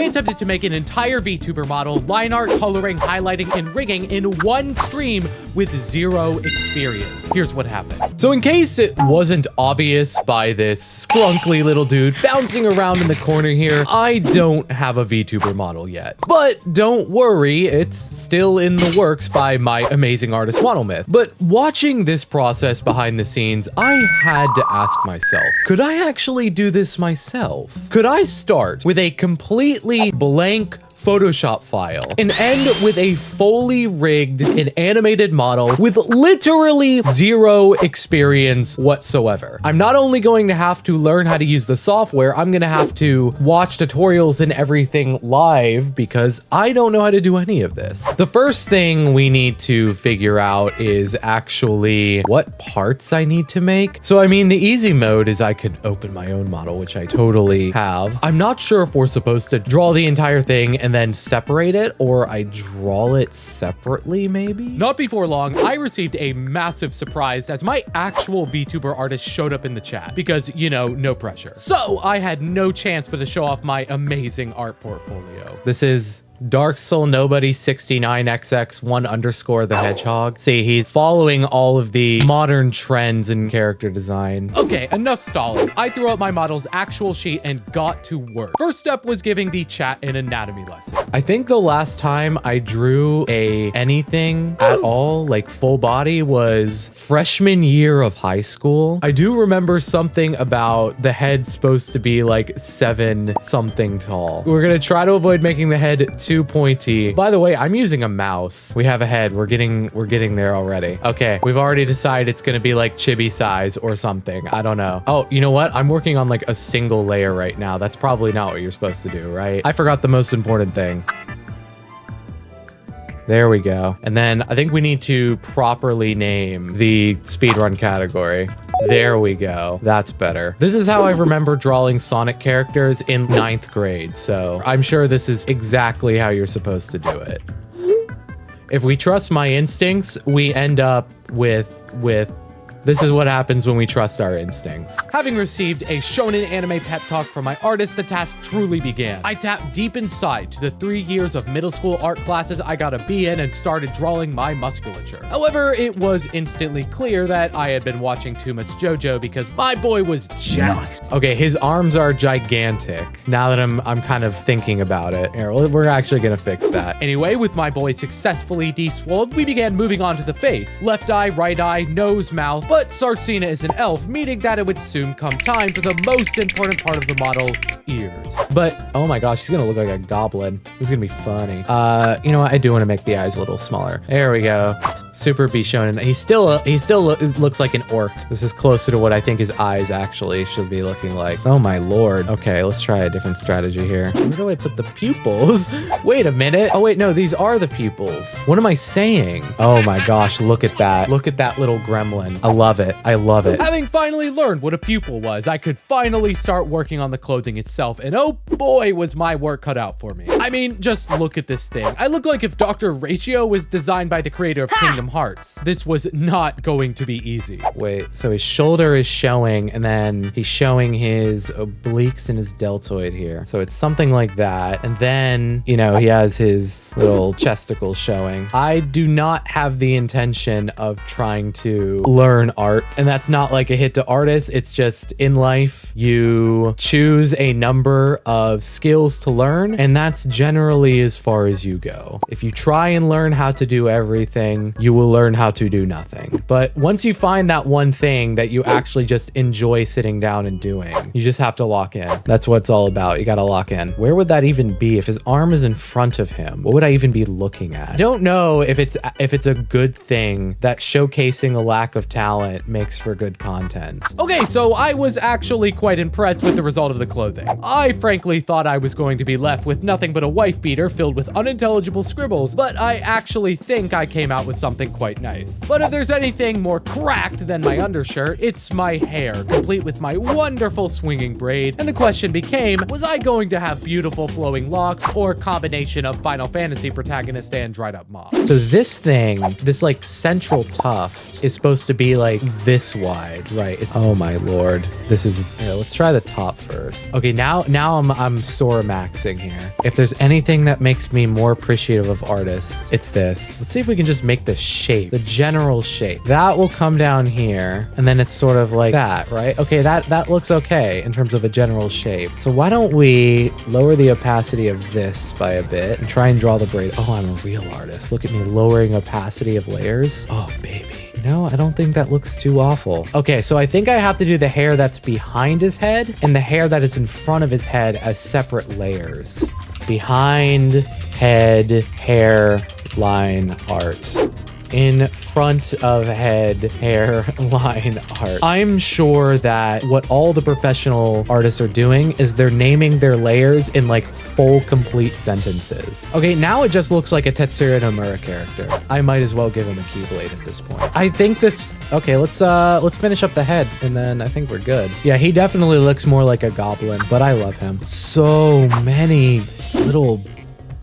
attempted to make an entire VTuber model, line art, coloring, highlighting, and rigging in one stream with zero experience. Here's what happened. So in case it wasn't obvious by this scrunkly little dude bouncing around in the corner here, I don't have a VTuber model yet. But don't worry, it's still in the works by my amazing artist Waddlemyth. But watching this process behind the scenes, I had to ask myself, could I actually do this myself? Could I start with a completely blank Photoshop file and end with a fully rigged and animated model with literally zero experience whatsoever? I'm not only going to have to learn how to use the software, I'm gonna have to watch tutorials and everything live because I don't know how to do any of this. The first thing we need to figure out is actually what parts I need to make. So I mean, the easy mode is I could open my own model, which I totally have. I'm not sure if we're supposed to draw the entire thing and then separate it, or I draw it separately maybe? Not before long, I received a massive surprise as my actual VTuber artist showed up in the chat because, you know, no pressure. So I had no chance but to show off my amazing art portfolio. This is Dark Soul Nobody 69XX1_ the Hedgehog. See, he's following all of the modern trends in character design. Okay, enough stalling. I threw out my model's actual sheet and got to work. First step was giving the chat an anatomy lesson. I think the last time I drew anything at all, like full body, was freshman year of high school. I do remember something about the head supposed to be like 7 something tall. We're gonna try to avoid making the head too pointy. By the way, I'm using a mouse. We have a head. We're getting there already. Okay, we've already decided it's gonna be like chibi size or something. I don't know. Oh, you know what? I'm working on like a single layer right now. That's probably not what you're supposed to do, right? I forgot the most important thing. There we go. And then I think we need to properly name the speedrun category. There we go. That's better. This is how I remember drawing Sonic characters in 9th grade. So I'm sure this is exactly how you're supposed to do it. If we trust my instincts, we end up with this is what happens when we trust our instincts. Having received a shonen anime pep talk from my artist, the task truly began. I tapped deep inside to the 3 years of middle school art classes I got a B in and started drawing my musculature. However, it was instantly clear that I had been watching too much JoJo because my boy was jacked. Okay, his arms are gigantic. Now that I'm kind of thinking about it. Here, we're actually gonna fix that. Anyway, with my boy successfully de-swolled, we began moving on to the face. Left eye, right eye, nose, mouth, but Sarcina is an elf, meaning that it would soon come time for the most important part of the model, ears. But, oh my gosh, he's gonna look like a goblin. This is gonna be funny. You know what? I do want to make the eyes a little smaller. There we go. Super be shonen. He still looks like an orc. This is closer to what I think his eyes actually should be looking like. Oh my lord. Okay, let's try a different strategy here. Where do I put the pupils? Wait a minute. Oh wait, no, these are the pupils. What am I saying? Oh my gosh, look at that. Look at that little gremlin. I love it. I love it. Having finally learned what a pupil was, I could finally start working on the clothing itself, and oh boy, was my work cut out for me. I mean, just look at this thing. I look like if Dr. Ratio was designed by the creator of Kingdom Hearts. This was not going to be easy. Wait, so his shoulder is showing, and then he's showing his obliques and his deltoid here. So it's something like that. And then, you know, he has his little chesticles showing. I do not have the intention of trying to learn art. And that's not like a hit to artists. It's just in life, you choose a number of skills to learn, and that's generally as far as you go. If you try and learn how to do everything, you will learn how to do nothing. But once you find that one thing that you actually just enjoy sitting down and doing, you just have to lock in. That's what it's all about. You gotta lock in. Where would that even be? If his arm is in front of him, what would I even be looking at? I don't know if it's a good thing that showcasing a lack of talent makes for good content. Okay, so I was actually quite impressed with the result of the clothing. I frankly thought I was going to be left with nothing but a wife beater filled with unintelligible scribbles, but I actually think I came out with something isn't quite nice. But if there's anything more cracked than my undershirt, it's my hair, complete with my wonderful swinging braid. And the question became, was I going to have beautiful flowing locks or a combination of Final Fantasy protagonist and dried up mob? So this thing, this like central tuft is supposed to be like this wide, right? Oh my lord. This is, here, let's try the top first. Okay, now I'm Sora maxing here. If there's anything that makes me more appreciative of artists, it's this. Let's see if we can just make the shape, the general shape. That will come down here, and then it's sort of like that, right? Okay, that looks okay in terms of a general shape. So why don't we lower the opacity of this by a bit and try and draw the braid. Oh, I'm a real artist. Look at me lowering opacity of layers. Oh, baby. No, I don't think that looks too awful. Okay, so I think I have to do the hair that's behind his head and the hair that is in front of his head as separate layers. Behind, head, hair, line, art. In front of head, hair, line, art. I'm sure that what all the professional artists are doing is they're naming their layers in like full complete sentences. Okay, now it just looks like a Tetsuya Nomura character. I might as well give him a Keyblade at this point. I think this, okay, let's finish up the head and then I think we're good. Yeah, he definitely looks more like a goblin, but I love him. So many little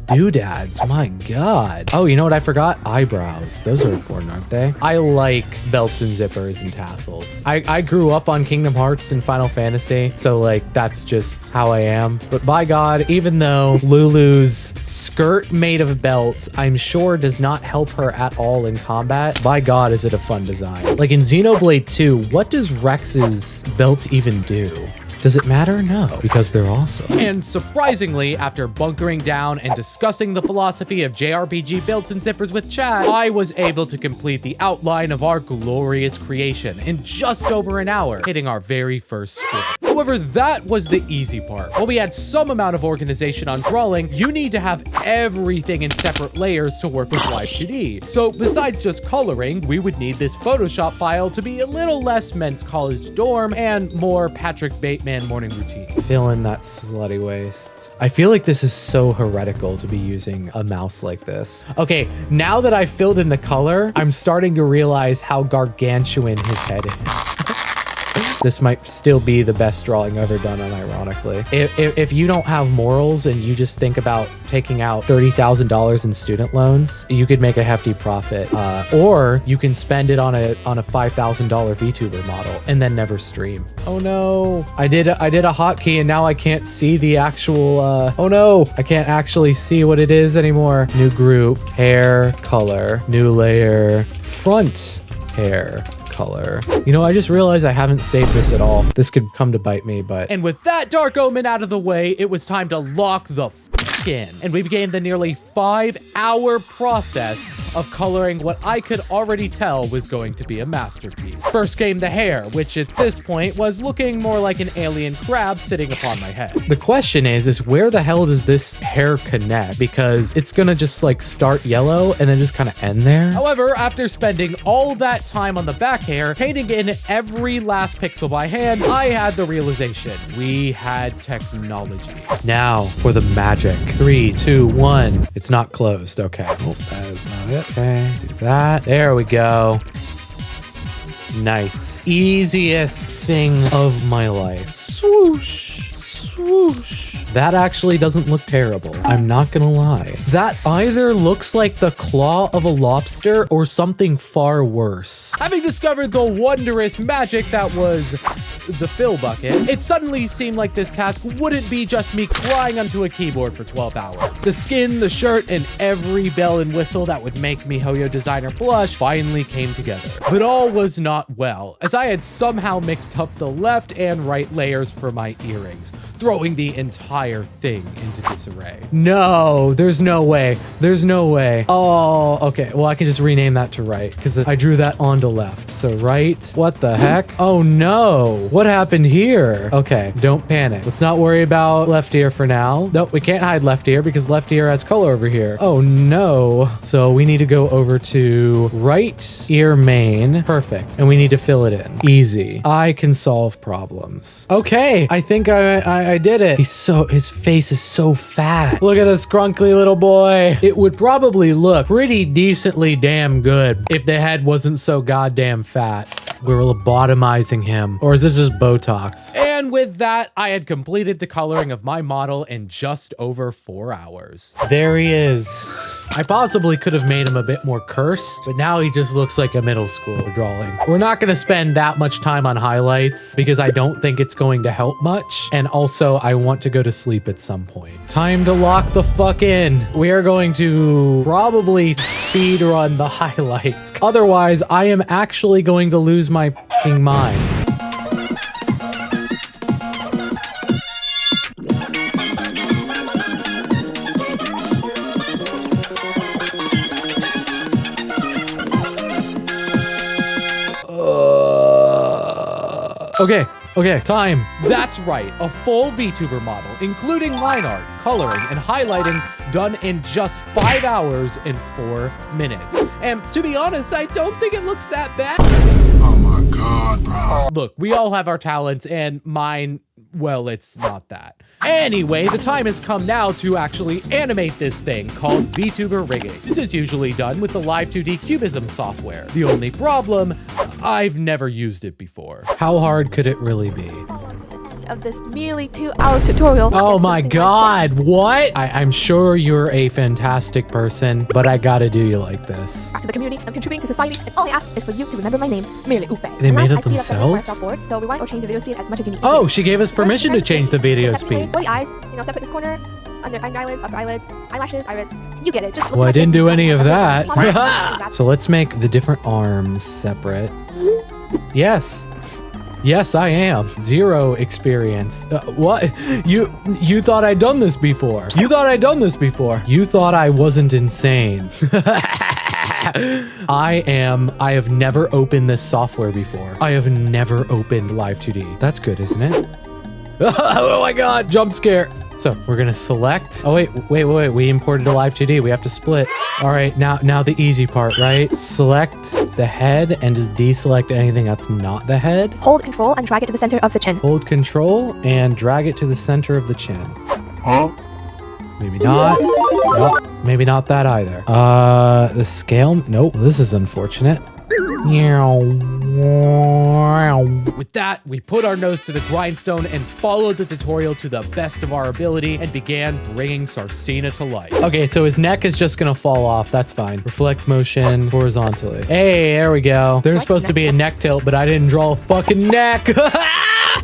doodads, my god. Oh, you know what I forgot? Eyebrows. Those are important, aren't they? I like belts and zippers and tassels. I grew up on Kingdom Hearts and Final Fantasy, so like that's just how I am. But by god, even though Lulu's skirt made of belts, I'm sure does not help her at all in combat, by god is it a fun design. Like in Xenoblade 2, what does Rex's belts even do? Does it matter? No, because they're awesome. And surprisingly, after bunkering down and discussing the philosophy of JRPG belts and zippers with chat, I was able to complete the outline of our glorious creation in just over an hour, hitting our very first split. However, that was the easy part. While we had some amount of organization on drawing, you need to have everything in separate layers to work with Live 2D. So besides just coloring, we would need this Photoshop file to be a little less men's college dorm and more Patrick Bateman morning routine. Fill in that slutty waist. I feel like this is so heretical to be using a mouse like this. Okay, now that I've filled in the color, I'm starting to realize how gargantuan his head is. This might still be the best drawing ever done, unironically. If you don't have morals and you just think about taking out $30,000 in student loans, you could make a hefty profit. Or you can spend it on a $5,000 VTuber model and then never stream. Oh no, I did a hotkey and now I can't see the actual, oh no, I can't actually see what it is anymore. New group, hair, color, new layer, front hair, color. You know, I just realized I haven't saved this at all. This could come to bite me, but... And with that dark omen out of the way, it was time to lock the f in. And we began the nearly 5-hour process of coloring what I could already tell was going to be a masterpiece. First came the hair, which at this point was looking more like an alien crab sitting upon my head. The question is where the hell does this hair connect? Because it's gonna just like start yellow and then just kind of end there. However, after spending all that time on the back hair, painting in every last pixel by hand, I had the realization we had technology. Now for the magic. 3, 2, 1. It's not closed. Okay. Oh, that is not it. Okay, do that. There we go. Nice. Easiest thing of my life. Swoosh, swoosh. That actually doesn't look terrible. I'm not gonna lie. That either looks like the claw of a lobster or something far worse. Having discovered the wondrous magic that was the fill bucket, it suddenly seemed like this task wouldn't be just me crying onto a keyboard for 12 hours. The skin, the shirt, and every bell and whistle that would make MiHoYo designer blush finally came together. But all was not well, as I had somehow mixed up the left and right layers for my earrings, throwing the entire thing into disarray. No, there's no way. There's no way. Oh, okay. Well, I can just rename that to right because I drew that onto left. So right. What the heck? Oh no. What happened here? Okay, don't panic. Let's not worry about left ear for now. Nope, we can't hide left ear because left ear has color over here. Oh no. So we need to go over to right ear main. Perfect. And we need to fill it in. Easy. I can solve problems. Okay, I think I did it. his face is so fat. Look at this scrunkly little boy. It would probably look pretty decently damn good if the head wasn't so goddamn fat. We're lobotomizing him. Or is this just Botox? And with that, I had completed the coloring of my model in just over 4 hours. There he is. I possibly could have made him a bit more cursed, but now he just looks like a middle schooler drawing. We're not gonna spend that much time on highlights because I don't think it's going to help much. And also, I want to go to sleep at some point. Time to lock the fuck in. We are going to probably speed run the highlights. Otherwise, I am actually going to lose my fucking mind. Okay, time. That's right, a full VTuber model, including line art, coloring, and highlighting, done in just 5 hours and 4 minutes. And to be honest, I don't think it looks that bad. Oh my God, bro. Look, we all have our talents, and mine, well, it's not that. Anyway, the time has come now to actually animate this thing called VTuber rigging. This is usually done with the Live 2D Cubism software. The only problem, I've never used it before. How hard could it really be? Of this merely 2-hour tutorial. Oh my God, what? I'm sure you're a fantastic person, but I gotta do you like this. Back to the community, I'm contributing to society, and all I ask is for you to remember my name, merely Ufe. They made it themselves? So rewind or change the video speed as much as you need. Oh, she gave us permission to change the video speed. For the eyes, separate this corner, under eyelids, upper eyelids, eyelashes, iris. You get it. Just well, I didn't do any of that. So let's make the different arms separate. Yes. Yes, I am. 0 experience. What? You thought I'd done this before. You thought I'd done this before. You thought I wasn't insane. I have never opened this software before. I have never opened Live 2D. That's good, isn't it? Oh my God, jump scare. So we're gonna select. Oh wait. We imported a Live 2D. We have to split. All right, now the easy part, right? Select the head and just deselect anything that's not the head. Hold Control and drag it to the center of the chin. Hold Control and drag it to the center of the chin. Huh? Maybe not. Nope, maybe not that either. The scale. Nope. This is unfortunate. With that, we put our nose to the grindstone and followed the tutorial to the best of our ability and began bringing Sarcina to life. Okay, so his neck is just gonna fall off. That's fine. Reflect motion horizontally. Hey, there we go. There's supposed to be a neck tilt, but I didn't draw a fucking neck.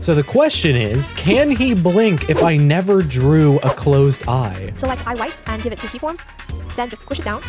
So the question is, can he blink if I never drew a closed eye? Select eye white and give it 2 keyforms. Then just squish it down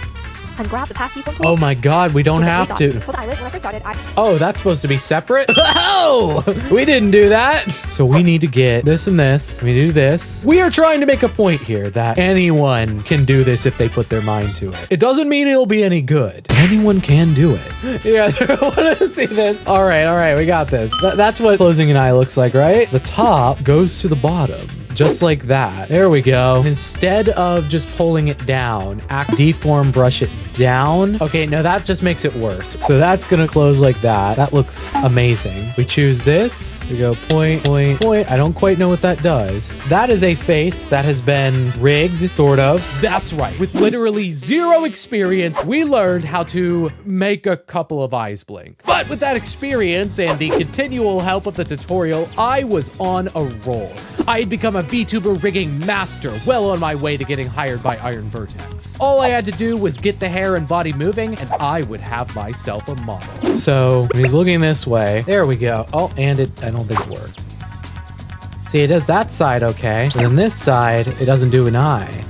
and grab the past keyform tool. Oh my God, we don't have to. For the eyelid, when I first started, Oh, that's supposed to be separate? Oh, we didn't do that. So we need to get this and this. We do this. We are trying to make a point here that anyone can do this if they put their mind to it. It doesn't mean it'll be any good. Anyone can do it. Yeah, I want to see this. All right, we got this. That's what closing an eye looks like, right? The top goes to the bottom. Just like that. There we go. Instead of just pulling it down, deform brush it down. Okay, no, that just makes it worse. So that's gonna close like that. That looks amazing. We choose this. We go point, point, point. I don't quite know what that does. That is a face that has been rigged, sort of. That's right. With literally 0 experience, we learned how to make a couple of eyes blink. But with that experience and the continual help of the tutorial, I was on a roll. I had become a VTuber rigging master, well on my way to getting hired by Iron Vertex. All I had to do was get the hair and body moving, and I would have myself a model. So when he's looking this way, there we go. Oh, and I don't think it worked. See, it does that side okay. And then this side, it doesn't do an eye.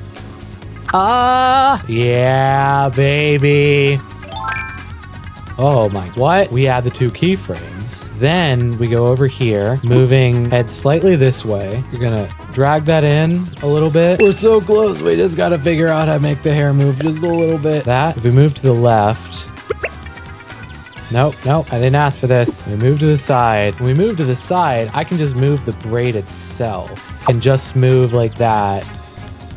Yeah, baby. Oh my, what? We add the 2 keyframes. Then we go over here, moving head slightly this way. You're gonna drag that in a little bit. We're so close. We just gotta figure out how to make the hair move just a little bit. That, if we move to the left. Nope, I didn't ask for this. We move to the side. When we move to the side, I can just move the braid itself and just move like that.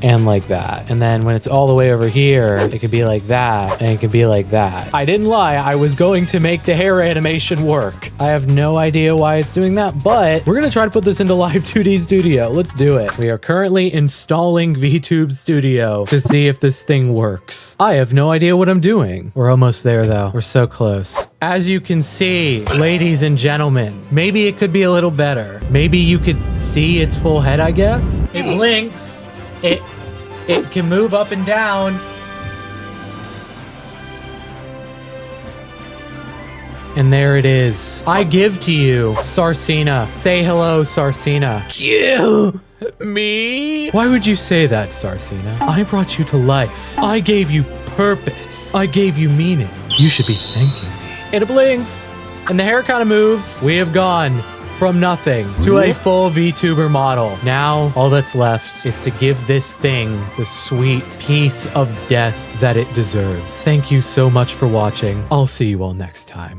and like that. And then when it's all the way over here, it could be like that, and it could be like that. I didn't lie. I was going to make the hair animation work. I have no idea why it's doing that, but we're gonna try to put this into Live 2D Studio. Let's do it. We are currently installing VTube Studio to see if this thing works. I have no idea what I'm doing. We're almost there though. We're so close. As you can see, ladies and gentlemen, maybe it could be a little better. Maybe you could see its full head, I guess. It blinks. It can move up and down. And there it is. I give to you, Sarcina. Say hello, Sarcina. Kill me? Why would you say that, Sarcina? I brought you to life. I gave you purpose. I gave you meaning. You should be thanking me. It blinks. And the hair kind of moves. We have gone from nothing to a full VTuber model. Now, all that's left is to give this thing the sweet piece of death that it deserves. Thank you so much for watching. I'll see you all next time.